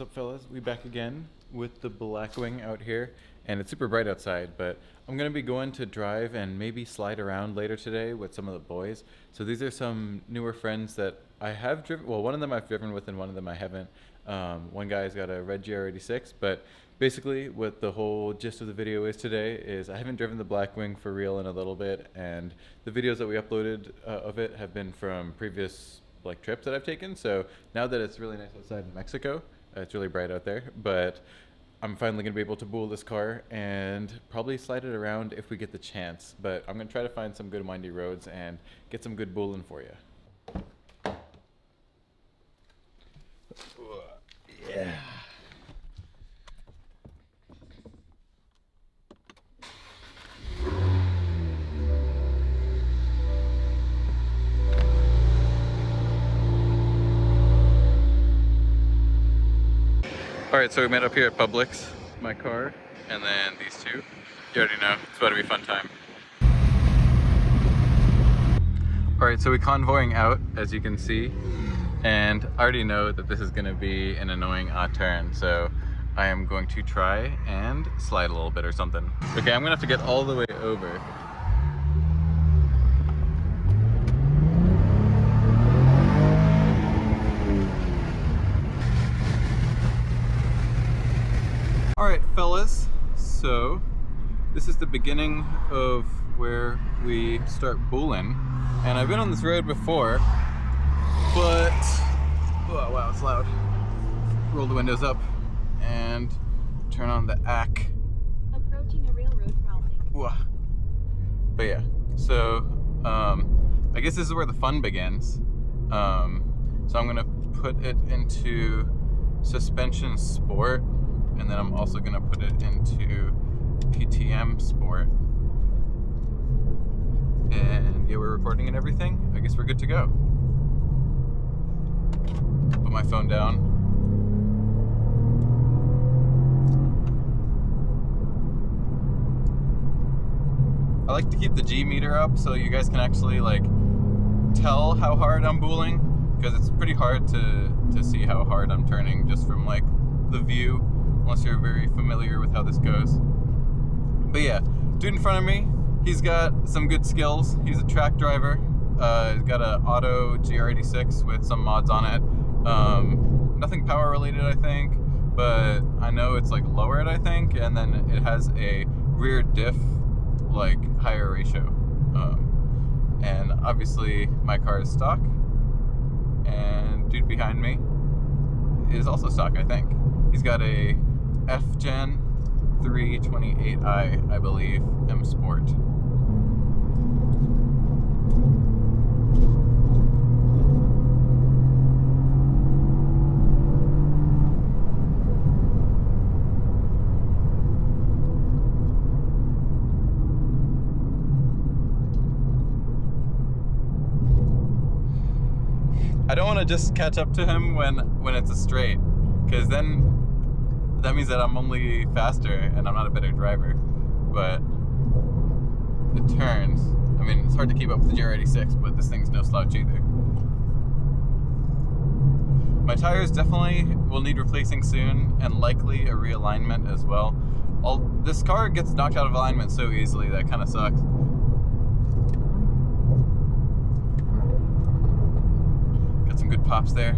What's up, fellas? We back again with the Blackwing out here, and it's super bright outside, but I'm gonna be going to drive and maybe slide around later today with some of the boys. So these are some newer friends that I have driven. Well, one of them I've driven with and one of them I haven't. One guy's got a red GR86, but basically what the whole gist of the video is today is I haven't driven the Blackwing for real in a little bit, and the videos that we uploaded of it have been from previous like trips that I've taken. So now that it's really nice outside in Mexico, it's really bright out there, but I'm finally gonna be able to bool this car and probably slide it around if we get the chance. But I'm gonna try to find some good windy roads and get some good booling for you. Yeah. All right, so we met up here at Publix, my car, and then these two. You already know, it's about to be a fun time. All right, so we're convoying out, as you can see, and I already know that this is gonna be an annoying odd turn, so I am going to try and slide a little bit or something. Okay, I'm gonna have to get all the way over. Alright fellas, so this is the beginning of where we start booling, and I've been on this road before, but oh wow, it's loud. Roll the windows up and turn on the AC. Approaching a railroad crossing. Whoa. But yeah, so I guess this is where the fun begins. So I'm gonna put it into suspension sport, and then I'm also gonna put it into PTM sport. And yeah, we're recording and everything. I guess we're good to go. Put my phone down. I like to keep the G meter up so you guys can actually like tell how hard I'm booling, because it's pretty hard to see how hard I'm turning just from like the view, unless you're very familiar with how this goes. But yeah, dude in front of me, he's got some good skills. He's a track driver. He's got an auto GR86 with some mods on it. Nothing power related, I think, but I know it's like lowered, I think, and then it has a rear diff, like higher ratio. And obviously my car is stock, and dude behind me is also stock, I think. He's got a F-Gen 328i, I believe, M Sport. I don't want to just catch up to him when it's a straight, because then that means that I'm only faster and I'm not a better driver. But it turns. I mean, it's hard to keep up with the GR86, but this thing's no slouch either. My tires definitely will need replacing soon, and likely a realignment as well. This car gets knocked out of alignment so easily that kind of sucks. Got some good pops there.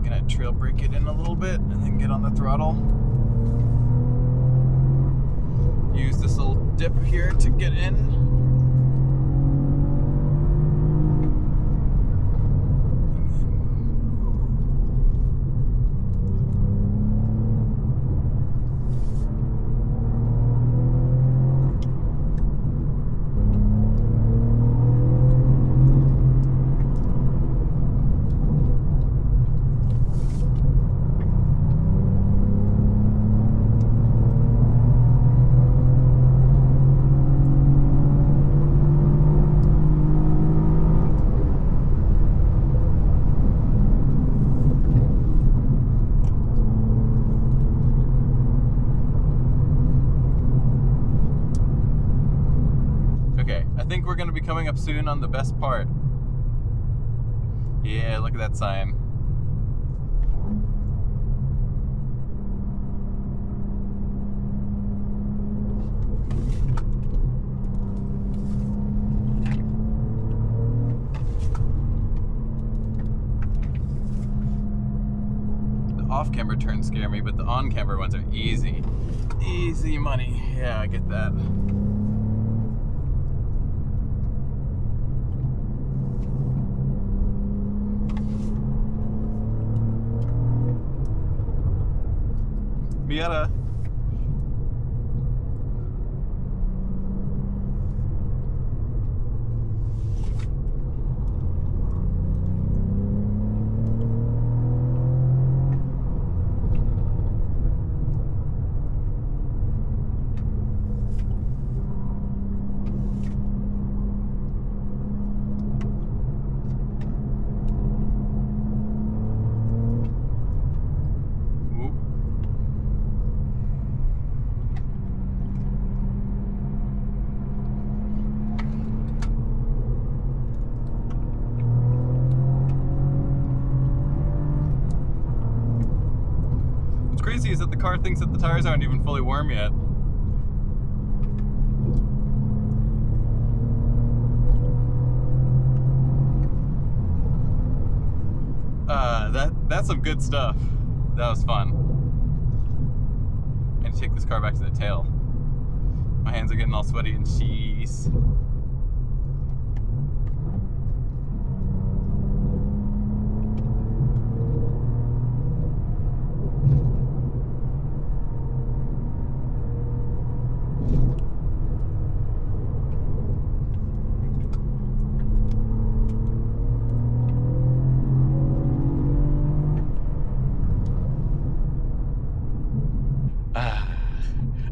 Gonna trail brake it in a little bit and then get on the throttle. Use this little dip here to get in. I think we're going to be coming up soon on the best part. Yeah, look at that sign. off-camera turns scare me, but the on-camera ones are easy. Easy money. Yeah, I get that. Miata. Crazy is that the car thinks that the tires aren't even fully warm yet. That's some good stuff. That was fun. I need to take this car back to the tail. My hands are getting all sweaty and cheese.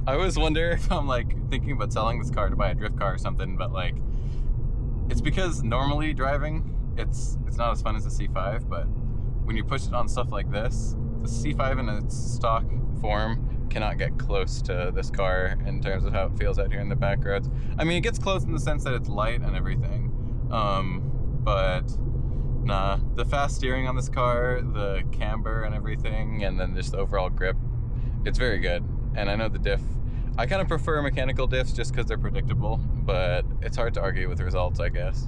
I always wonder if I'm like thinking about selling this car to buy a drift car or something, but like it's because normally driving it's not as fun as the C5, but when you push it on stuff like this, the C5 in its stock form cannot get close to this car in terms of how it feels out here in the back roads. I mean, it gets close in the sense that it's light and everything, but nah, the fast steering on this car, the camber and everything, and then just the overall grip, it's very good. And I know the diff, I kind of prefer mechanical diffs just because they're predictable, but it's hard to argue with the results, I guess.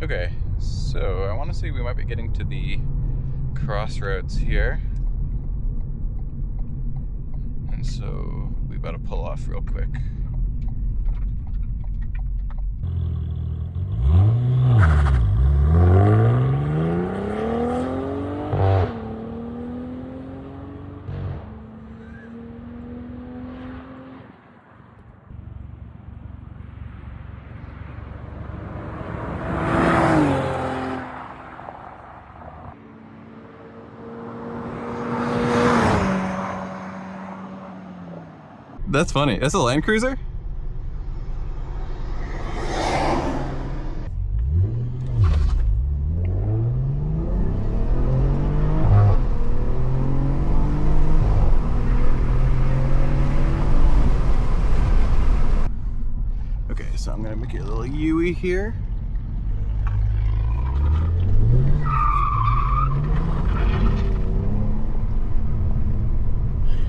Okay, so I want to see, we might be getting to the crossroads here. And so we better pull off real quick. That's funny. That's a Land Cruiser? Okay, so I'm gonna make it a little U-y here.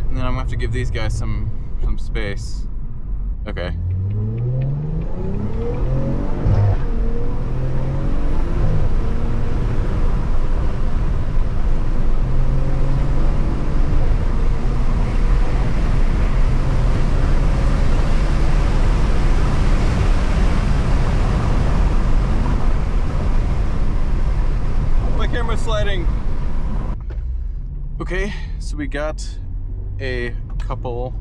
And then I'm gonna have to give these guys some space. Okay. My camera's sliding. Okay, so we got a couple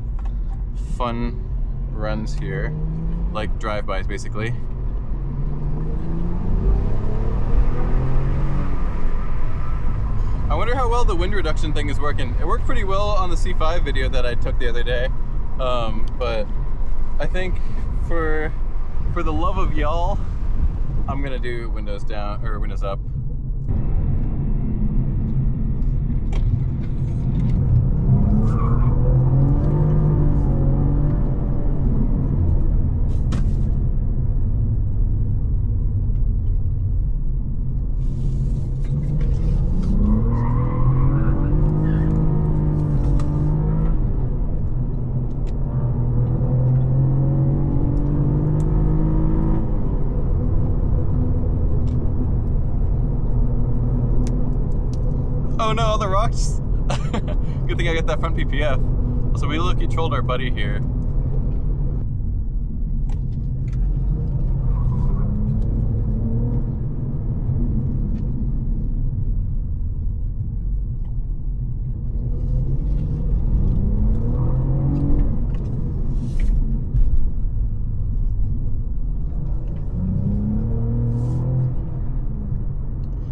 fun runs here, like drive-bys basically. I wonder how well the wind reduction thing is working. It worked pretty well on the C5 video that I took the other day, but I think for the love of y'all, I'm gonna do windows down or windows up. Oh no, all the rocks. Good thing I got that front PPF. So we low-key trolled our buddy here.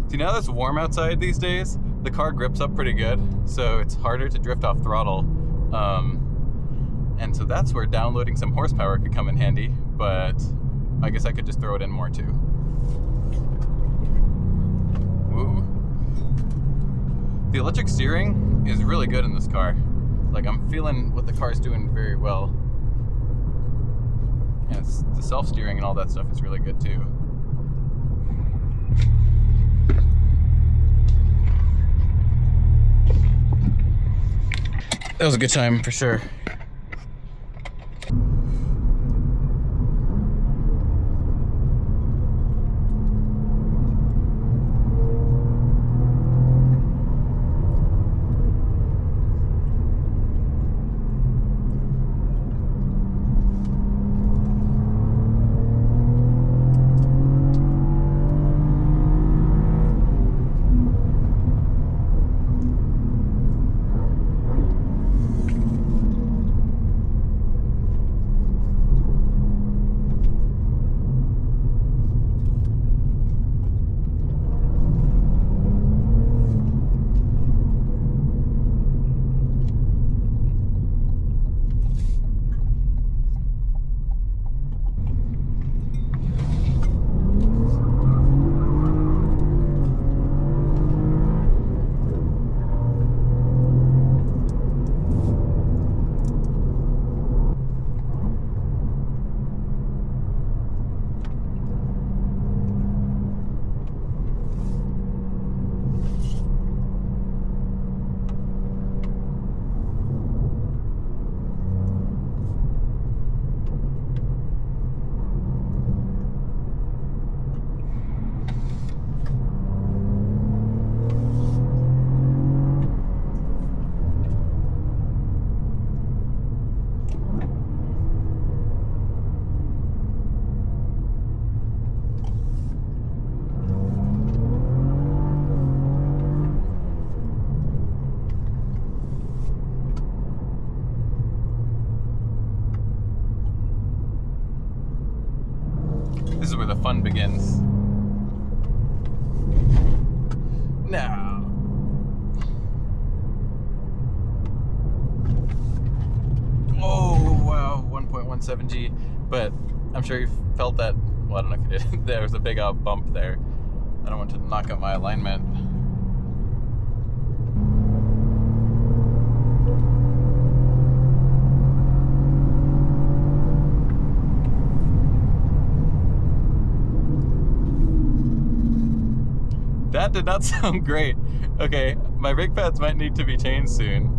See, now that it's warm outside these days, the car grips up pretty good, so it's harder to drift off throttle. And so that's where downloading some horsepower could come in handy, but I guess I could just throw it in more too. Ooh. The electric steering is really good in this car. Like, I'm feeling what the car's doing very well. And the self-steering and all that stuff is really good too. That was a good time for sure. This is where the fun begins. Now. Oh, wow, 1.17G. But I'm sure you felt that, well, I don't know if you did. There was a big bump there. I don't want to knock out my alignment. That did not sound great. Okay, my brake pads might need to be changed soon.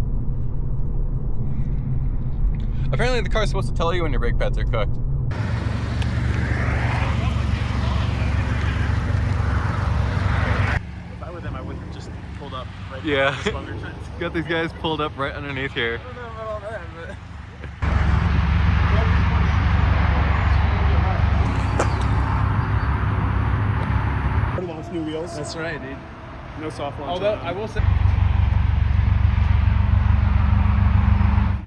Apparently the car's supposed to tell you when your brake pads are cooked. If I were them, I would have just pulled up right Yeah. there. Got these guys pulled up right underneath here. I don't know about all that, but... New wheels. That's right, dude. No soft launch. Although I will say